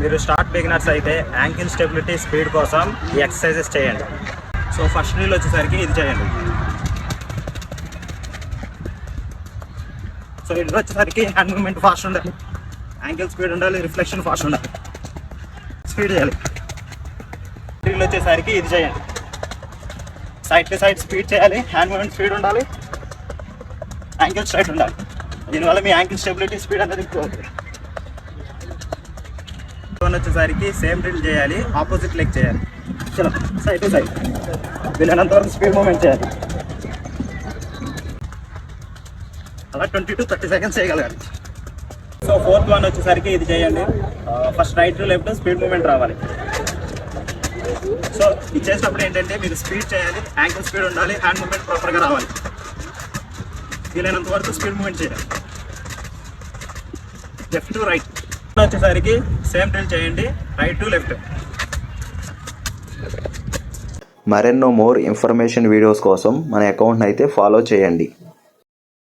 మీరు start beginners అయితే ankle stability speed కోసం ఈ ఎక్సర్సైజెస్ చేయండి. సో ఫస్ట్ డ్రిల్ వచ్చేసరికి ఇది చేయండి. సో ఇది వచ్చేసరికి హ్యాండ్ మూవ్మెంట్ ఫాస్ట్ ఉండాలి, యాంకిల్ స్పీడ్ ఉండాలి, రిఫ్లెక్షన్ ఫాస్ట్ ఉండాలి, స్పీడ్ చేయాలి. డ్రిల్ వచ్చేసరికి ఇది చేయండి. సైడ్ టు సైడ్ స్పీడ్ చేయాలి, హ్యాండ్ మూవ్మెంట్ స్పీడ్ ఉండాలి, యాంకిల్ స్ట్రైట్ ఉండాలి. దీనివల్ల మీ యాంకిల్ స్టెబిలిటీ స్పీడ్ అనేది ఎక్కువ అవుతుంది. వచ్చేసరికి సేమ్ డ్రిల్ చేయాలి, ఆపోజిట్ లెగ్ చేయాలి. చలో సైడ్ టు సైడ్ వీళ్ళనంత వరకు స్పీడ్ మూవ్మెంట్ చేయాలి. అలా 20 to 30 seconds చేయగలగాలి. సో ఫోర్త్ వన్ వచ్చేసరికి ఇది చేయండి. First right to left speed movement రావాలి. సో ఇది చేసినప్పుడు ఏంటంటే మీరు స్పీడ్ చేయాలి, యాంకిల్ స్పీడ్ ఉండాలి, హ్యాండ్ మూవ్మెంట్ ప్రాపర్గా రావాలి. వీలైనంత వరకు స్పీడ్ మూవ్మెంట్ చేయాలి. లెఫ్ట్ టు రైట్ వచ్చేసరికి సేమ్ డ్రిల్ చేయండి, రైట్ టు లెఫ్ట్. మరెన్నో మోర్ ఇన్ఫర్మేషన్ వీడియోస్ కోసం మన అకౌంట్ని అయితే ఫాలో చేయండి.